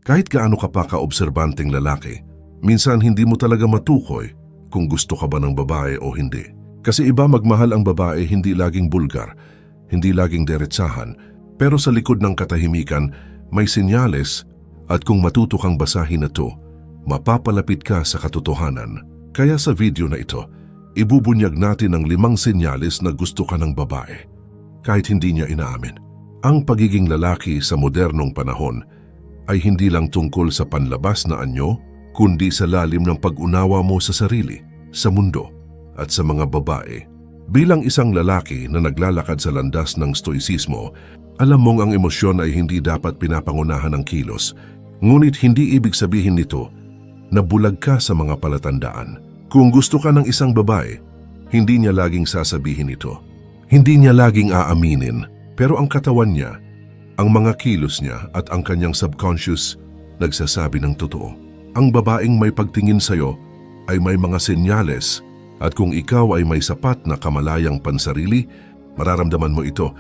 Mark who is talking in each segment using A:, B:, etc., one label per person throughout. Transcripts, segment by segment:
A: Kahit gaano ka pa kaobserbanteng lalaki, minsan hindi mo talaga matukoy kung gusto ka ba ng babae o hindi. Kasi iba magmahal ang babae hindi laging bulgar, hindi laging deretsahan, pero sa likod ng katahimikan may senyales at kung matuto kang basahin ito, mapapalapit ka sa katotohanan. Kaya sa video na ito, ibubunyag natin ang 5 senyales na gusto ka ng babae, kahit hindi niya inaamin. Ang pagiging lalaki sa modernong panahon ay hindi lang tungkol sa panlabas na anyo, kundi sa lalim ng pag-unawa mo sa sarili, sa mundo, at sa mga babae. Bilang isang lalaki na naglalakad sa landas ng stoicismo, alam mong ang emosyon ay hindi dapat pinapangunahan ng kilos. Ngunit hindi ibig sabihin nito na bulag ka sa mga palatandaan. Kung gusto ka ng isang babae, hindi niya laging sasabihin ito. Hindi niya laging aaminin, pero ang katawan niya, ang mga kilos niya at ang kanyang subconscious nagsasabi ng totoo. Ang babaeng may pagtingin sa'yo ay may mga senyales at kung ikaw ay may sapat na kamalayang pansarili, mararamdaman mo ito.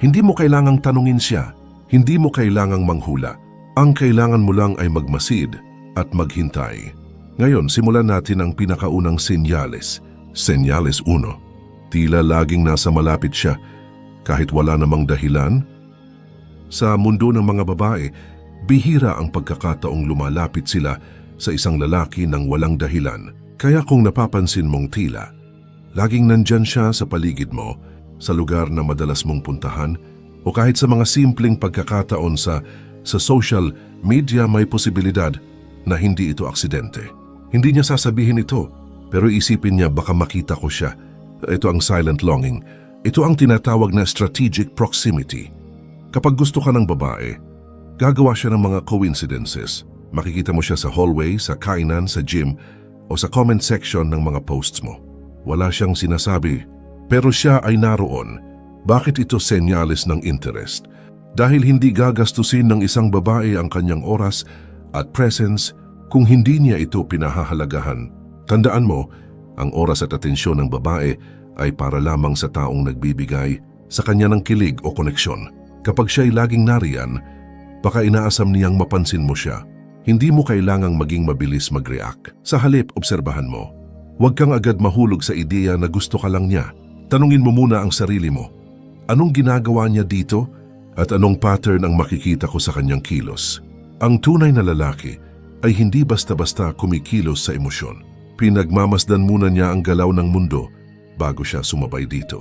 A: Hindi mo kailangang tanungin siya, hindi mo kailangang manghula. Ang kailangan mo lang ay magmasid at maghintay. Ngayon, simulan natin ang pinakaunang senyales. Senyales 1. Tila laging nasa malapit siya, kahit wala namang dahilan. Sa mundo ng mga babae, bihira ang pagkakataong lumalapit sila sa isang lalaki ng walang dahilan. Kaya kung napapansin mong tila, laging nandyan siya sa paligid mo, sa lugar na madalas mong puntahan, o kahit sa mga simpleng pagkakataon sa social media, may posibilidad na hindi ito aksidente. Hindi niya sasabihin ito, pero isipin niya baka makita ko siya. Ito ang silent longing. Ito ang tinatawag na strategic proximity. Kapag gusto ka ng babae, gagawa siya ng mga coincidences. Makikita mo siya sa hallway, sa kainan, sa gym, o sa comment section ng mga posts mo. Wala siyang sinasabi, pero siya ay naroon. Bakit ito senyales ng interest? Dahil hindi gagastusin ng isang babae ang kanyang oras at presence kung hindi niya ito pinahahalagahan. Tandaan mo, ang oras at atensyon ng babae ay para lamang sa taong nagbibigay sa kanya ng kilig o koneksyon. Kapag siya'y laging nariyan, baka inaasam niyang mapansin mo siya. Hindi mo kailangang maging mabilis mag-react. Sa halip, obserbahan mo. Huwag kang agad mahulog sa ideya na gusto ka lang niya. Tanungin mo muna ang sarili mo. Anong ginagawa niya dito? At anong pattern ang makikita ko sa kanyang kilos? Ang tunay na lalaki ay hindi basta-basta kumikilos sa emosyon. Pinagmamasdan muna niya ang galaw ng mundo bago siya sumabay dito.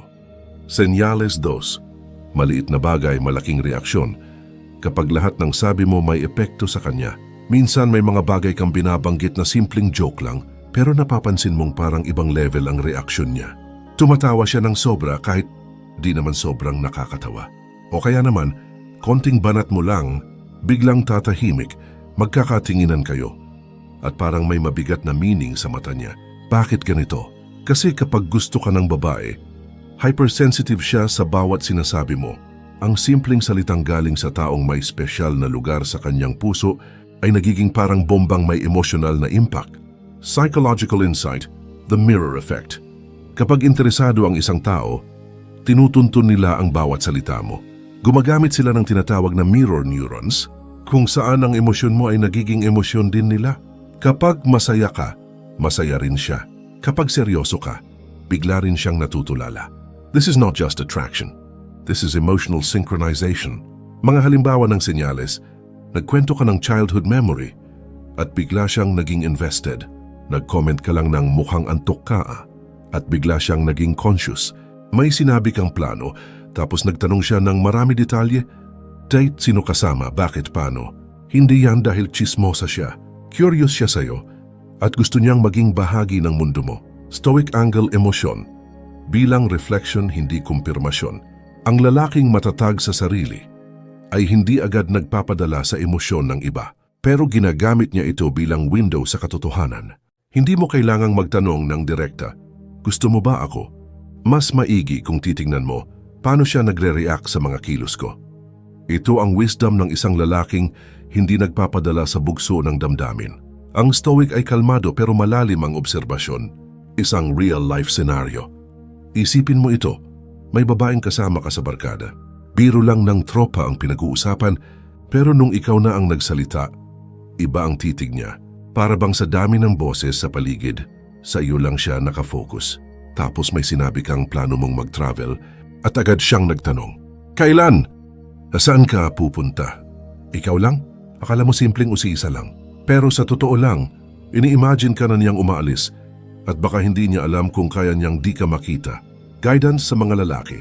A: Senyales 2. Maliit na bagay, malaking reaksyon. Kapag lahat ng sabi mo may epekto sa kanya, minsan may mga bagay kang binabanggit na simpleng joke lang, pero napapansin mong parang ibang level ang reaksyon niya. Tumatawa siya ng sobra kahit di naman sobrang nakakatawa. O kaya naman, konting banat mo lang, biglang tatahimik, magkakatinginan kayo. At parang may mabigat na meaning sa mata niya. Bakit ganito? Kasi kapag gusto ka ng babae, hypersensitive siya sa bawat sinasabi mo. Ang simpleng salitang galing sa taong may espesyal na lugar sa kanyang puso ay nagiging parang bombang may emotional na impact. Psychological insight, the mirror effect. Kapag interesado ang isang tao, tinutuntun nila ang bawat salita mo. Gumagamit sila ng tinatawag na mirror neurons, kung saan ang emosyon mo ay nagiging emosyon din nila. Kapag masaya ka, masaya rin siya. Kapag seryoso ka, bigla rin siyang natutulala. This is not just attraction. This is emotional synchronization. Mga halimbawa ng senyales, nagkwento ka ng childhood memory at bigla siyang naging invested. Nag-comment ka lang ng mukhang antok ka at bigla siyang naging conscious. May sinabi kang plano tapos nagtanong siya ng marami detalye. Date, sino kasama, bakit, paano? Hindi yan dahil chismosa siya. Curious siya sa'yo at gusto niyang maging bahagi ng mundo mo. Stoic angle emosyon. Bilang reflection, hindi kumpirmasyon. Ang lalaking matatag sa sarili ay hindi agad nagpapadala sa emosyon ng iba, pero ginagamit niya ito bilang window sa katotohanan. Hindi mo kailangang magtanong ng direkta, gusto mo ba ako? Mas maigi kung titingnan mo paano siya nagre-react sa mga kilos ko. Ito ang wisdom ng isang lalaking hindi nagpapadala sa bugso ng damdamin. Ang stoic ay kalmado pero malalim ang obserbasyon. Isang real-life scenario. Isipin mo ito, may babaeng kasama ka sa barkada. Biro lang ng tropa ang pinag-uusapan, pero nung ikaw na ang nagsalita, Iba ang titig niya. Para bang sa dami ng boses sa paligid, sa iyo lang siya nakafocus. Tapos may sinabi kang plano mong mag-travel at agad siyang nagtanong, "Kailan? Saan ka pupunta?" Ikaw lang? Akala mo simpleng usisa lang. Pero sa totoo lang, ini-imagine ka na niyang umaalis at baka hindi niya alam kung kaya niyang di ka makita. Guidance sa mga lalaki.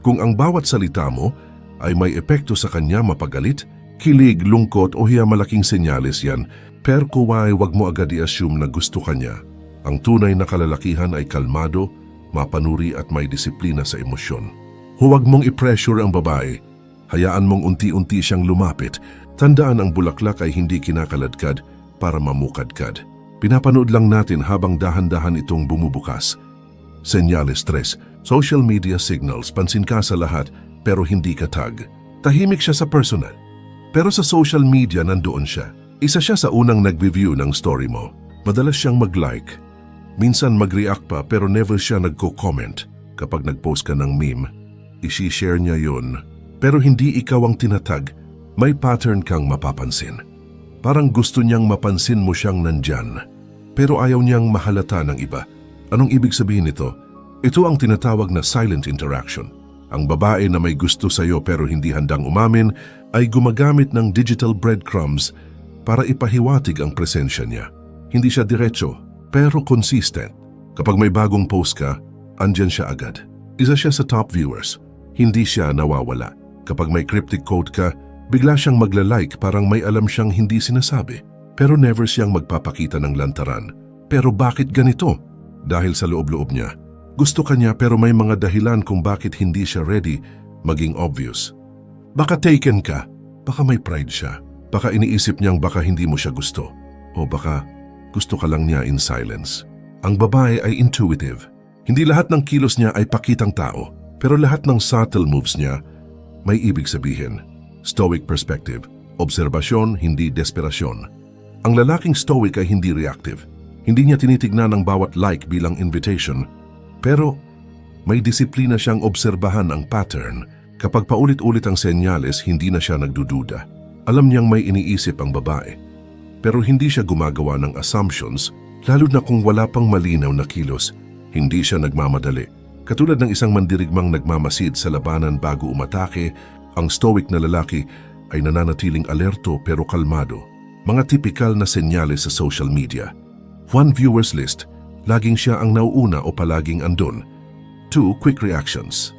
A: Kung ang bawat salita mo ay may epekto sa kanya mapagalit, kilig, lungkot o hiya, malaking senyales yan. Pero kuway, wag mo agad i-assume na gusto ka niya. Ang tunay na kalalakihan ay kalmado, mapanuri at may disiplina sa emosyon. Huwag mong i-pressure ang babae. Hayaan mong unti-unti siyang lumapit. Tandaan, ang bulaklak ay hindi kinakaladkad para mamukadkad. Pinapanood lang natin habang dahan-dahan itong bumubukas. Senyales 3. Social media signals. Pansin ka sa lahat pero hindi ka tag. Tahimik siya sa personal. Pero sa social media nandoon siya. Isa siya sa unang nag-review ng story mo. Madalas siyang mag-like. Minsan mag-react pa pero never siya nagko-comment. Kapag nag-post ka ng meme, isi-share niya yun. Pero hindi ikaw ang tinatag. May pattern kang mapapansin. Parang gusto niyang mapansin mo siyang nandyan. Pero ayaw niyang mahalata ng iba. Anong ibig sabihin nito? Ito ang tinatawag na silent interaction. Ang babae na may gusto sa'yo pero hindi handang umamin ay gumagamit ng digital breadcrumbs para ipahiwatig ang presensya niya. Hindi siya diretso, pero consistent. Kapag may bagong post ka, andyan siya agad. Isa siya sa top viewers. Hindi siya nawawala. Kapag may cryptic quote ka, bigla siyang magla-like, parang may alam siyang hindi sinasabi. Pero never siyang magpapakita ng lantaran. Pero bakit ganito? Dahil sa loob-loob niya. Gusto ka niya pero may mga dahilan kung bakit hindi siya ready maging obvious. Baka taken ka, baka may pride siya. Baka iniisip niyang baka hindi mo siya gusto. O baka gusto ka lang niya in silence. Ang babae ay intuitive. Hindi lahat ng kilos niya ay pakitang tao. Pero lahat ng subtle moves niya may ibig sabihin. Stoic perspective. Obserbasyon, hindi desperasyon. Ang lalaking stoic ay hindi reactive. Hindi niya tinitignan ang bawat like bilang invitation. Pero may disiplina siyang obserbahan ang pattern. Kapag paulit-ulit ang senyales, hindi na siya nagdududa. Alam niyang may iniisip ang babae. Pero hindi siya gumagawa ng assumptions, lalo na kung wala pang malinaw na kilos. Hindi siya nagmamadali. Katulad ng isang mandirigmang nagmamasid sa labanan bago umatake, ang stoic na lalaki ay nananatiling alerto pero kalmado. Mga tipikal na senyales sa social media. 1. Viewers list. Laging siya ang nauuna o palaging andun. 2. Quick reactions.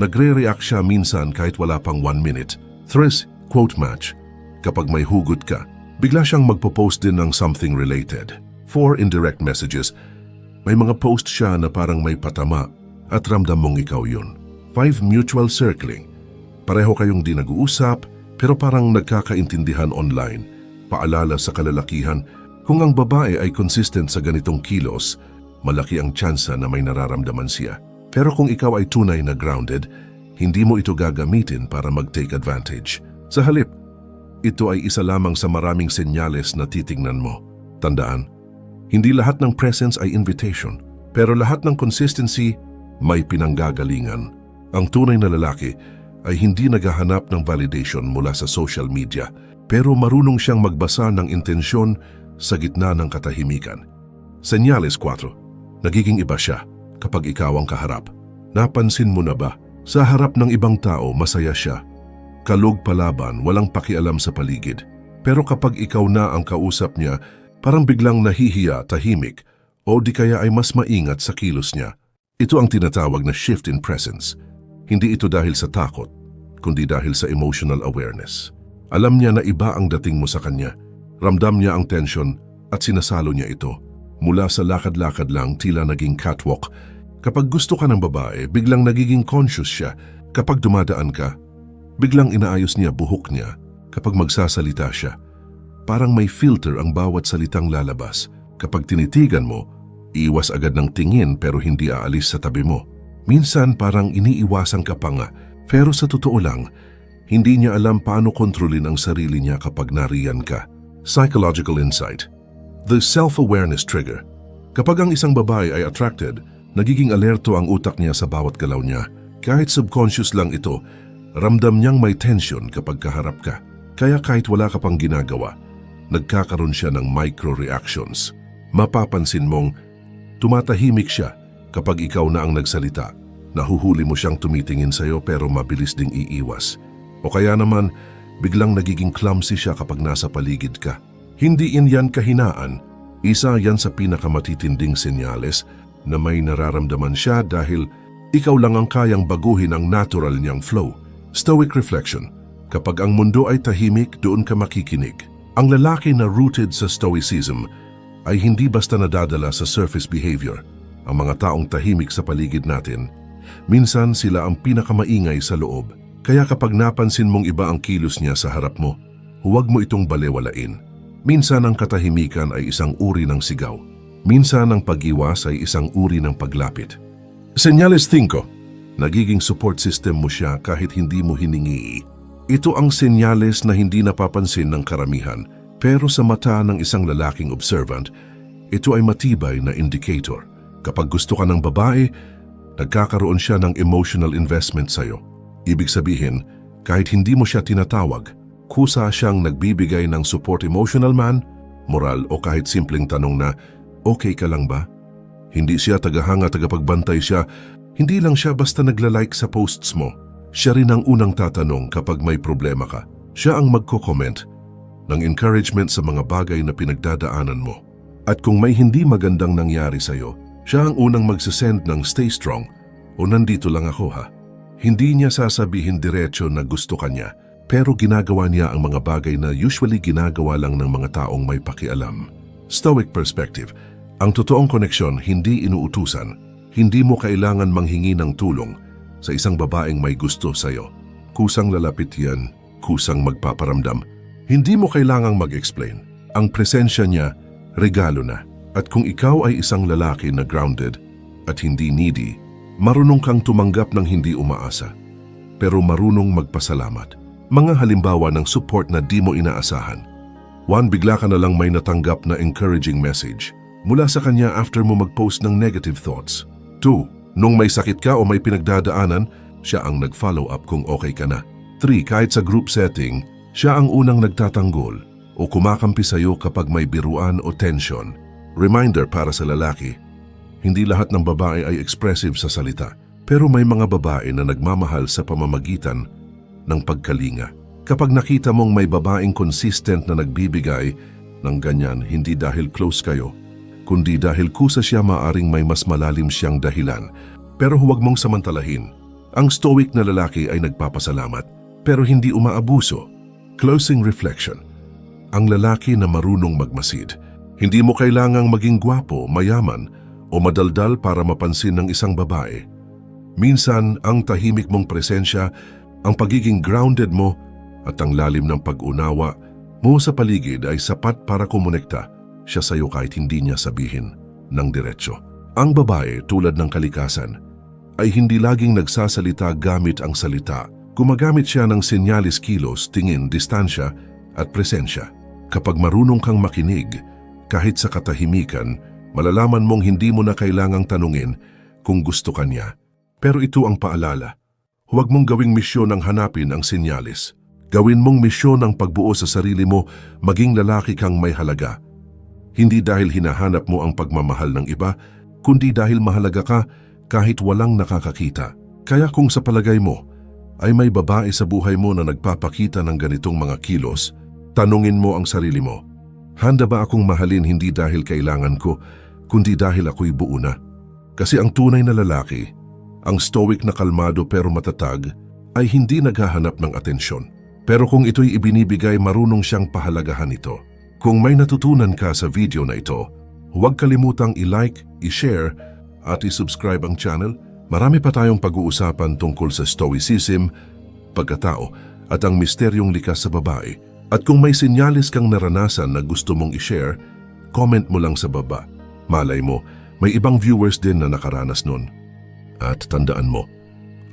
A: Nagre-react siya minsan kahit wala pang 1 minute. 3. Quote match. Kapag may hugot ka, bigla siyang magpo-post din ng something related. 4. Indirect messages. May mga post siya na parang may patama at ramdam mong ikaw yun. 5. Mutual circling. Pareho kayong di nag-uusap pero parang nagkakaintindihan online. Paalala sa kalalakihan, kung ang babae ay consistent sa ganitong kilos, malaki ang tsansa na may nararamdaman siya. Pero kung ikaw ay tunay na grounded, hindi mo ito gagamitin para mag-take advantage. Sa halip, ito ay isa lamang sa maraming senyales na titingnan mo. Tandaan, hindi lahat ng presence ay invitation, pero lahat ng consistency may pinanggagalingan. Ang tunay na lalaki ay hindi naghahanap ng validation mula sa social media, pero marunong siyang magbasa ng intensyon sa gitna ng katahimikan. Senyales 4. Nagiging iba siya kapag ikaw ang kaharap. Napansin mo na ba? Sa harap ng ibang tao, masaya siya. Kalog palaban, walang pakialam sa paligid. Pero kapag ikaw na ang kausap niya, parang biglang nahihiya, tahimik, o di kaya ay mas maingat sa kilos niya. Ito ang tinatawag na shift in presence. Hindi ito dahil sa takot, kundi dahil sa emotional awareness. Alam niya na iba ang dating mo sa kanya. Ramdam niya ang tension at sinasalo niya ito. Mula sa lakad-lakad lang, tila naging catwalk. Kapag gusto ka ng babae, biglang nagiging conscious siya. Kapag dumadaan ka, biglang inaayos niya buhok niya. Kapag magsasalita siya, parang may filter ang bawat salitang lalabas. Kapag tinitigan mo, iwas agad ng tingin pero hindi aalis sa tabi mo. Minsan parang iniiwasan ka pa nga, pero sa totoo lang, hindi niya alam paano kontrolin ang sarili niya kapag nariyan ka. Psychological insight. The self-awareness trigger. Kapag ang isang babae ay attracted, nagiging alerto ang utak niya sa bawat galaw niya. Kahit subconscious lang ito, ramdam niyang may tension kapag kaharap ka. Kaya kahit wala ka pang ginagawa, nagkakaroon siya ng micro-reactions. Mapapansin mong tumatahimik siya kapag ikaw na ang nagsalita. Nahuhuli mo siyang tumitingin sa'yo pero mabilis ding iiwas. O kaya naman, biglang nagiging clumsy siya kapag nasa paligid ka. Hindi yan kahinaan. Isa yan sa pinakamatitinding senyales na may nararamdaman siya dahil ikaw lang ang kayang baguhin ang natural niyang flow. Stoic reflection. Kapag ang mundo ay tahimik, doon ka makikinig. Ang lalaki na rooted sa stoicism ay hindi basta nadadala sa surface behavior. Ang mga taong tahimik sa paligid natin, minsan sila ang pinakamaingay sa loob. Kaya kapag napansin mong iba ang kilos niya sa harap mo, huwag mo itong balewalain. Minsan ang katahimikan ay isang uri ng sigaw. Minsan ang pag-iwas ay isang uri ng paglapit. Senyales 5. Nagiging support system mo siya kahit hindi mo hiningi. Ito ang senyales na hindi napapansin ng karamihan, pero sa mata ng isang lalaking observant, ito ay matibay na indicator. Kapag gusto ka ng babae, nagkakaroon siya ng emotional investment sa'yo. Ibig sabihin, kahit hindi mo siya tinatawag, kusa siyang nagbibigay ng support emotional man, moral o kahit simpleng tanong na, okay ka lang ba? Hindi siya tagahanga, tagapagbantay siya. Hindi lang siya basta nagla-like sa posts mo. Siya rin ang unang tatanong kapag may problema ka. Siya ang magko-comment ng encouragement sa mga bagay na pinagdadaanan mo. At kung may hindi magandang nangyari sa'yo, siya ang unang magsasend ng stay strong o nandito lang ako ha. Hindi niya sasabihin diretso na gusto ka niya, pero ginagawa niya ang mga bagay na usually ginagawa lang ng mga taong may pakialam. Stoic perspective. Ang totoong koneksyon hindi inuutusan. Hindi mo kailangan manghingi ng tulong sa isang babaeng may gusto sa'yo. Kusang lalapit yan, kusang magpaparamdam. Hindi mo kailangang mag-explain. Ang presensya niya, regalo na. At kung ikaw ay isang lalaki na grounded at hindi needy, marunong kang tumanggap ng hindi umaasa, pero marunong magpasalamat. Mga halimbawa ng support na di mo inaasahan. 1. Bigla ka na lang may natanggap na encouraging message mula sa kanya after mo mag-post ng negative thoughts. 2. Nung may sakit ka o may pinagdadaanan, siya ang nag-follow up kung okay ka na. 3. Kahit sa group setting, siya ang unang nagtatanggol o kumakampi sa'yo kapag may biruan o tension. Reminder para sa lalaki, hindi lahat ng babae ay expressive sa salita, pero may mga babae na nagmamahal sa pamamagitan ng pagkalinga. Kapag nakita mong may babaeng consistent na nagbibigay ng ganyan, hindi dahil close kayo, kundi dahil kusa siya, maaring may mas malalim siyang dahilan. Pero huwag mong samantalahin. Ang stoic na lalaki ay nagpapasalamat, pero hindi umaabuso. Closing reflection. Ang lalaki na marunong magmasid. Hindi mo kailangang maging gwapo, mayaman, o madaldal para mapansin ng isang babae. Minsan, ang tahimik mong presensya, ang pagiging grounded mo, at ang lalim ng pag-unawa mo sa paligid ay sapat para kumonekta siya sa'yo kahit hindi niya sabihin ng diretsyo. Ang babae, tulad ng kalikasan, ay hindi laging nagsasalita gamit ang salita. Gumagamit siya ng senyalis, kilos, tingin, distansya at presensya. Kapag marunong kang makinig, kahit sa katahimikan, malalaman mong hindi mo na kailangang tanungin kung gusto ka niya. Pero ito ang paalala. Huwag mong gawing misyon ang hanapin ang senyalis. Gawin mong misyon ang pagbuo sa sarili mo, maging lalaki kang may halaga. Hindi dahil hinahanap mo ang pagmamahal ng iba, kundi dahil mahalaga ka kahit walang nakakakita. Kaya kung sa palagay mo ay may babae sa buhay mo na nagpapakita ng ganitong mga kilos, tanungin mo ang sarili mo, handa ba akong mahalin hindi dahil kailangan ko, kundi dahil ako'y buo na? Kasi ang tunay na lalaki, ang stoic na kalmado pero matatag, ay hindi naghahanap ng atensyon. Pero kung ito'y ibinibigay, marunong siyang pahalagahan ito. Kung may natutunan ka sa video na ito, huwag kalimutang i-like, i-share at i-subscribe ang channel. Marami pa tayong pag-uusapan tungkol sa stoicism, pagkatao at ang misteryong likas sa babae. At kung may senyalis kang naranasan na gusto mong i-share, comment mo lang sa baba. Malay mo, may ibang viewers din na nakaranas nun. At tandaan mo,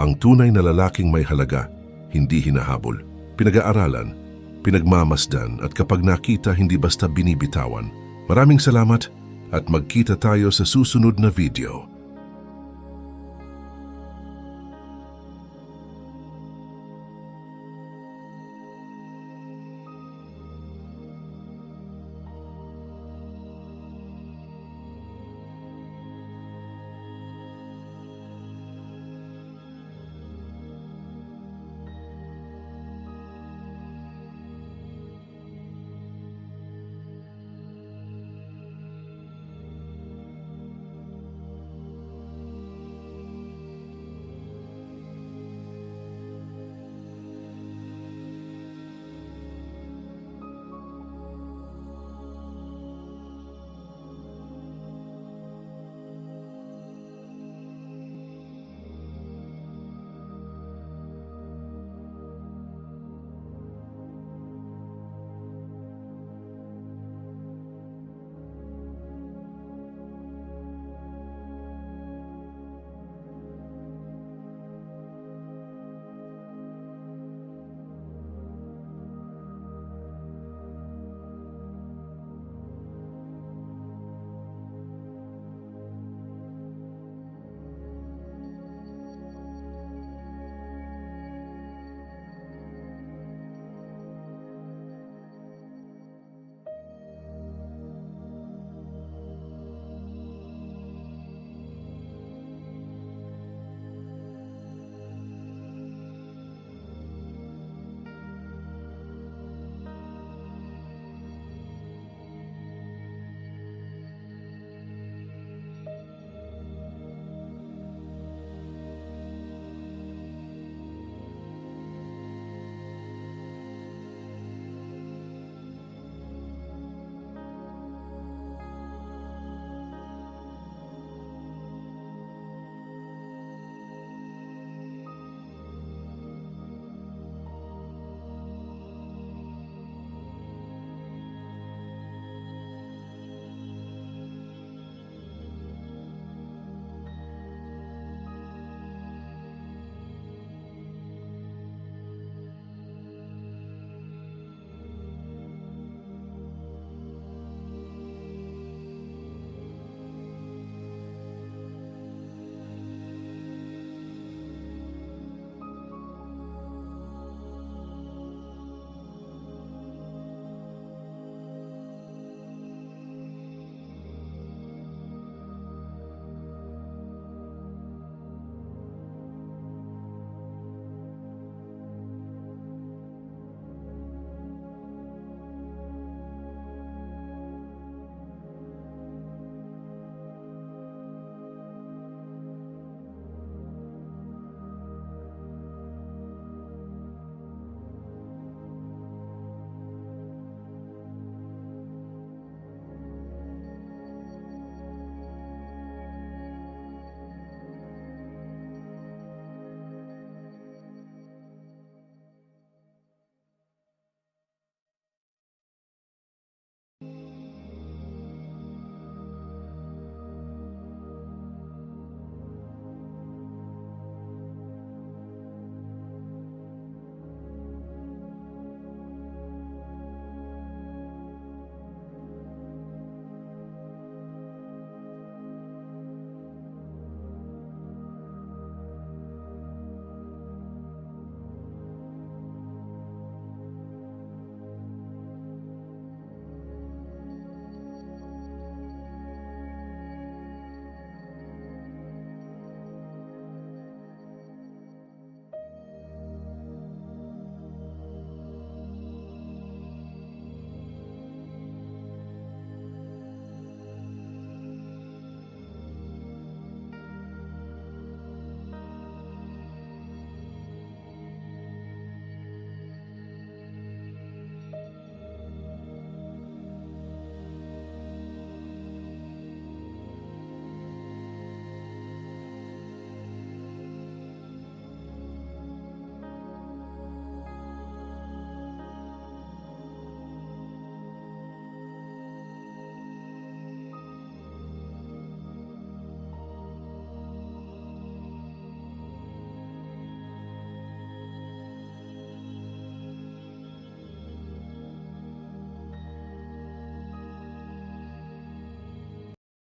A: ang tunay na lalaking may halaga, hindi hinahabol. Pinag-aaralan, pinagmamasdan at kapag nakita, hindi basta binibitawan. Maraming salamat at magkita tayo sa susunod na video.